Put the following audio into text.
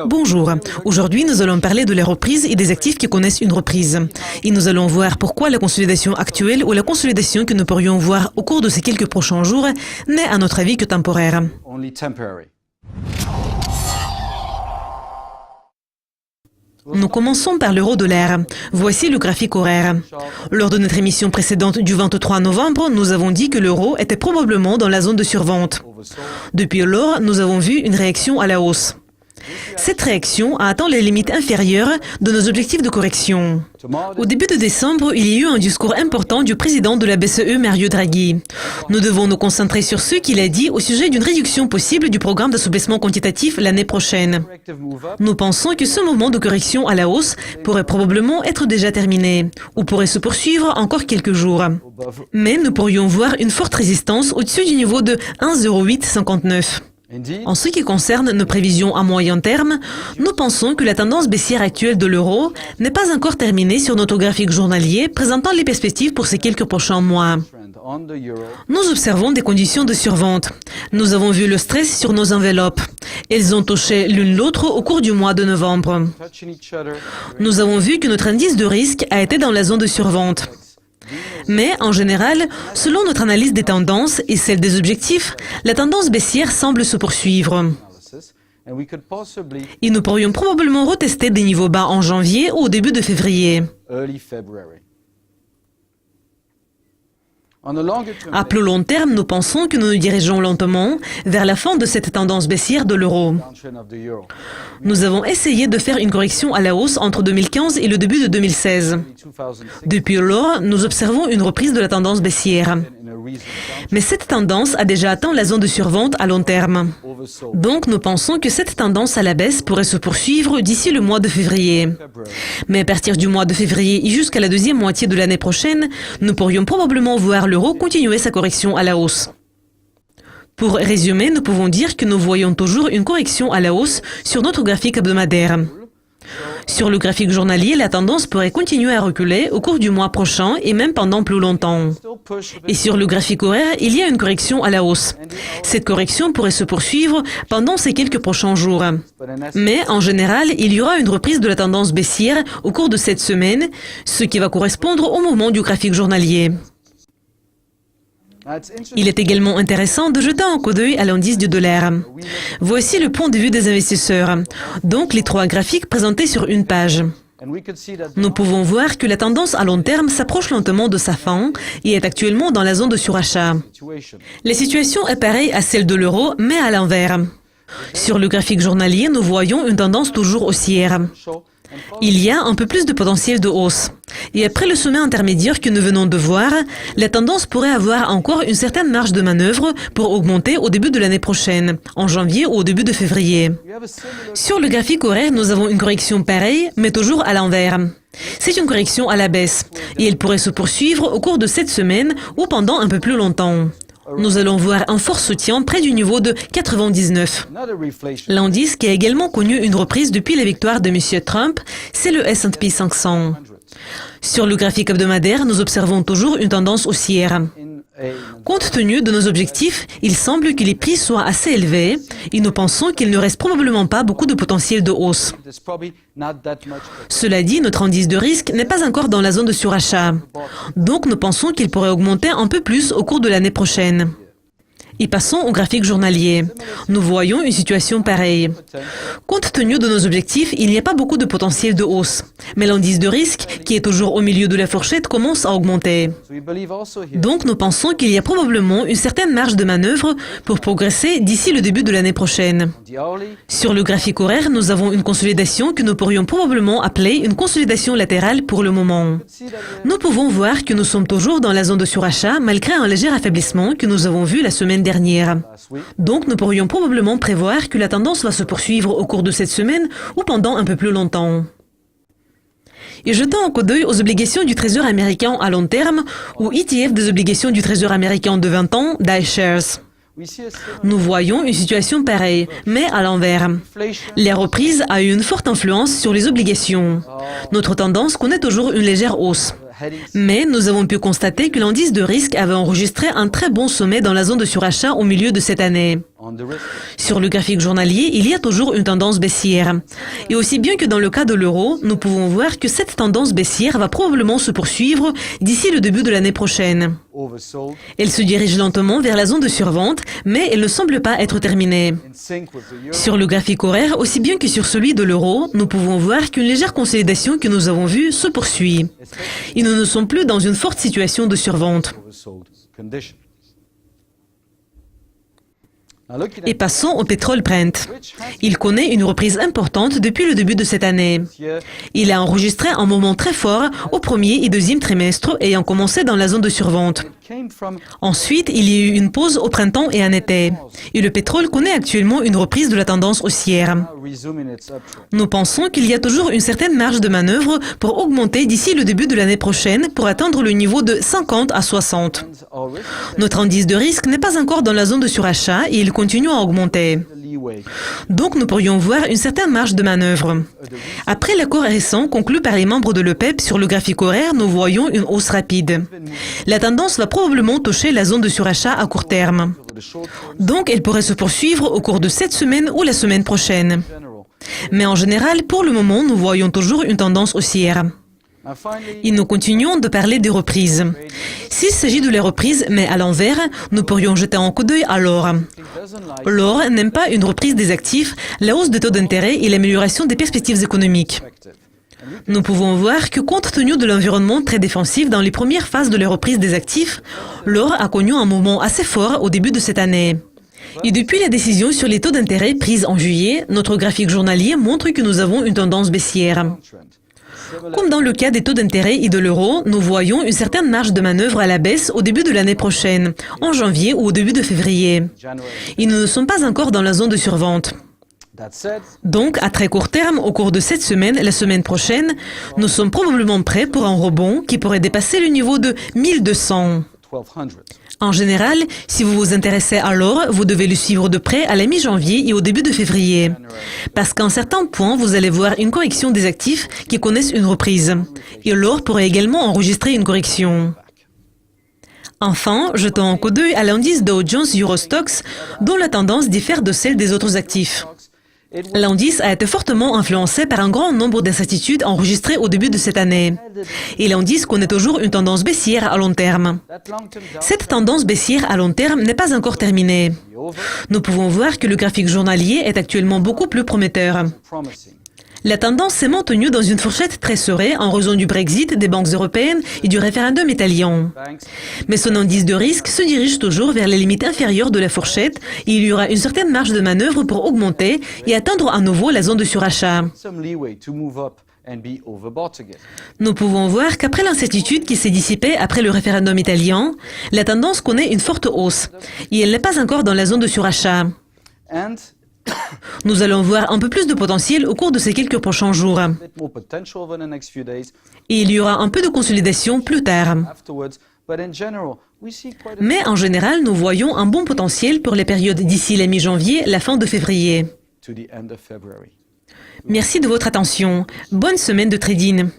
Bonjour, aujourd'hui nous allons parler de la reprise et des actifs qui connaissent une reprise. Et nous allons voir pourquoi la consolidation actuelle ou la consolidation que nous pourrions voir au cours de ces quelques prochains jours n'est à notre avis que temporaire. Nous commençons par l'euro-dollar. Voici le graphique horaire. Lors de notre émission précédente du 23 novembre, nous avons dit que l'euro était probablement dans la zone de survente. Depuis lors, nous avons vu une réaction à la hausse. Cette réaction a atteint les limites inférieures de nos objectifs de correction. Au début de décembre, il y a eu un discours important du président de la BCE, Mario Draghi. Nous devons nous concentrer sur ce qu'il a dit au sujet d'une réduction possible du programme d'assouplissement quantitatif l'année prochaine. Nous pensons que ce mouvement de correction à la hausse pourrait probablement être déjà terminé, ou pourrait se poursuivre encore quelques jours. Mais nous pourrions voir une forte résistance au-dessus du niveau de 1,0859. En ce qui concerne nos prévisions à moyen terme, nous pensons que la tendance baissière actuelle de l'euro n'est pas encore terminée sur notre graphique journalier présentant les perspectives pour ces quelques prochains mois. Nous observons des conditions de survente. Nous avons vu le stress sur nos enveloppes. Elles ont touché l'une l'autre au cours du mois de novembre. Nous avons vu que notre indice de risque a été dans la zone de survente. Mais, en général, selon notre analyse des tendances et celle des objectifs, la tendance baissière semble se poursuivre. Et nous pourrions probablement retester des niveaux bas en janvier ou au début de février. À plus long terme, nous pensons que nous nous dirigeons lentement vers la fin de cette tendance baissière de l'euro. Nous avons essayé de faire une correction à la hausse entre 2015 et le début de 2016. Depuis lors, nous observons une reprise de la tendance baissière. Mais cette tendance a déjà atteint la zone de survente à long terme. Donc, nous pensons que cette tendance à la baisse pourrait se poursuivre d'ici le mois de février. Mais à partir du mois de février et jusqu'à la deuxième moitié de l'année prochaine, nous pourrions probablement voir l'euro continuer sa correction à la hausse. Pour résumer, nous pouvons dire que nous voyons toujours une correction à la hausse sur notre graphique hebdomadaire. Sur le graphique journalier, la tendance pourrait continuer à reculer au cours du mois prochain et même pendant plus longtemps. Et sur le graphique horaire, il y a une correction à la hausse. Cette correction pourrait se poursuivre pendant ces quelques prochains jours. Mais en général, il y aura une reprise de la tendance baissière au cours de cette semaine, ce qui va correspondre au mouvement du graphique journalier. Il est également intéressant de jeter un coup d'œil à l'indice du dollar. Voici le point de vue des investisseurs, donc les trois graphiques présentés sur une page. Nous pouvons voir que la tendance à long terme s'approche lentement de sa fin et est actuellement dans la zone de surachat. La situation est pareille à celle de l'euro, mais à l'envers. Sur le graphique journalier, nous voyons une tendance toujours haussière. Il y a un peu plus de potentiel de hausse. Et après le sommet intermédiaire que nous venons de voir, la tendance pourrait avoir encore une certaine marge de manœuvre pour augmenter au début de l'année prochaine, en janvier ou au début de février. Sur le graphique horaire, nous avons une correction pareille, mais toujours à l'envers. C'est une correction à la baisse, et elle pourrait se poursuivre au cours de cette semaine ou pendant un peu plus longtemps. Nous allons voir un fort soutien près du niveau de 99. L'indice qui a également connu une reprise depuis la victoire de M. Trump, c'est le S&P 500. Sur le graphique hebdomadaire, nous observons toujours une tendance haussière. Compte tenu de nos objectifs, il semble que les prix soient assez élevés et nous pensons qu'il ne reste probablement pas beaucoup de potentiel de hausse. Cela dit, notre indice de risque n'est pas encore dans la zone de surachat. Donc nous pensons qu'il pourrait augmenter un peu plus au cours de l'année prochaine. Et passons au graphique journalier. Nous voyons une situation pareille. Compte tenu de nos objectifs, il n'y a pas beaucoup de potentiel de hausse. Mais l'indice de risque, qui est toujours au milieu de la fourchette, commence à augmenter. Donc nous pensons qu'il y a probablement une certaine marge de manœuvre pour progresser d'ici le début de l'année prochaine. Sur le graphique horaire, nous avons une consolidation que nous pourrions probablement appeler une consolidation latérale pour le moment. Nous pouvons voir que nous sommes toujours dans la zone de surachat malgré un léger affaiblissement que nous avons vu la semaine dernière. Donc nous pourrions probablement prévoir que la tendance va se poursuivre au cours de cette semaine ou pendant un peu plus longtemps. Et jetons un coup d'œil aux obligations du Trésor américain à long terme ou ETF des obligations du Trésor américain de 20 ans, d'iShares. Nous voyons une situation pareille, mais à l'envers. La reprise a eu une forte influence sur les obligations. Notre tendance connaît toujours une légère hausse. Mais nous avons pu constater que l'indice de risque avait enregistré un très bon sommet dans la zone de surachat au milieu de cette année. Sur le graphique journalier, il y a toujours une tendance baissière. Et aussi bien que dans le cas de l'euro, nous pouvons voir que cette tendance baissière va probablement se poursuivre d'ici le début de l'année prochaine. Elle se dirige lentement vers la zone de survente, mais elle ne semble pas être terminée. Sur le graphique horaire, aussi bien que sur celui de l'euro, nous pouvons voir qu'une légère consolidation que nous avons vue se poursuit. Et nous ne sommes plus dans une forte situation de survente. Et passons au pétrole Brent. Il connaît une reprise importante depuis le début de cette année. Il a enregistré un moment très fort au premier et deuxième trimestre, ayant commencé dans la zone de survente. Ensuite, il y a eu une pause au printemps et en été. Et le pétrole connaît actuellement une reprise de la tendance haussière. Nous pensons qu'il y a toujours une certaine marge de manœuvre pour augmenter d'ici le début de l'année prochaine pour atteindre le niveau de 50 à 60. Notre indice de risque n'est pas encore dans la zone de surachat et il continue à augmenter. Donc nous pourrions voir une certaine marge de manœuvre. Après l'accord récent conclu par les membres de l'OPEP sur le graphique horaire, nous voyons une hausse rapide. La tendance va probablement toucher la zone de surachat à court terme. Donc elle pourrait se poursuivre au cours de cette semaine ou la semaine prochaine. Mais en général, pour le moment, nous voyons toujours une tendance haussière. Et nous continuons de parler des reprises. S'il s'agit de la reprise, mais à l'envers, nous pourrions jeter un coup d'œil à l'or. L'or n'aime pas une reprise des actifs, la hausse des taux d'intérêt et l'amélioration des perspectives économiques. Nous pouvons voir que compte tenu de l'environnement très défensif dans les premières phases de la reprise des actifs, l'or a connu un moment assez fort au début de cette année. Et depuis la décision sur les taux d'intérêt prise en juillet, notre graphique journalier montre que nous avons une tendance baissière. Comme dans le cas des taux d'intérêt et de l'euro, nous voyons une certaine marge de manœuvre à la baisse au début de l'année prochaine, en janvier ou au début de février. Et nous ne sommes pas encore dans la zone de survente. Donc, à très court terme, au cours de cette semaine, la semaine prochaine, nous sommes probablement prêts pour un rebond qui pourrait dépasser le niveau de 1200. En général, si vous vous intéressez à l'or, vous devez le suivre de près à la mi-janvier et au début de février. Parce qu'à un certain point, vous allez voir une correction des actifs qui connaissent une reprise. Et l'or pourrait également enregistrer une correction. Enfin, jetons un coup d'œil à l'indice Dow Jones Eurostoxx, dont la tendance diffère de celle des autres actifs. L'indice a été fortement influencé par un grand nombre d'incertitudes enregistrées au début de cette année. Et l'indice connaît toujours une tendance baissière à long terme. Cette tendance baissière à long terme n'est pas encore terminée. Nous pouvons voir que le graphique journalier est actuellement beaucoup plus prometteur. La tendance s'est maintenue dans une fourchette très serrée en raison du Brexit, des banques européennes et du référendum italien. Mais son indice de risque se dirige toujours vers les limites inférieures de la fourchette et il y aura une certaine marge de manœuvre pour augmenter et atteindre à nouveau la zone de surachat. Nous pouvons voir qu'après l'incertitude qui s'est dissipée après le référendum italien, la tendance connaît une forte hausse et elle n'est pas encore dans la zone de surachat. Nous allons voir un peu plus de potentiel au cours de ces quelques prochains jours. Et il y aura un peu de consolidation plus tard. Mais en général, nous voyons un bon potentiel pour les périodes d'ici la mi-janvier, la fin de février. Merci de votre attention. Bonne semaine de trading.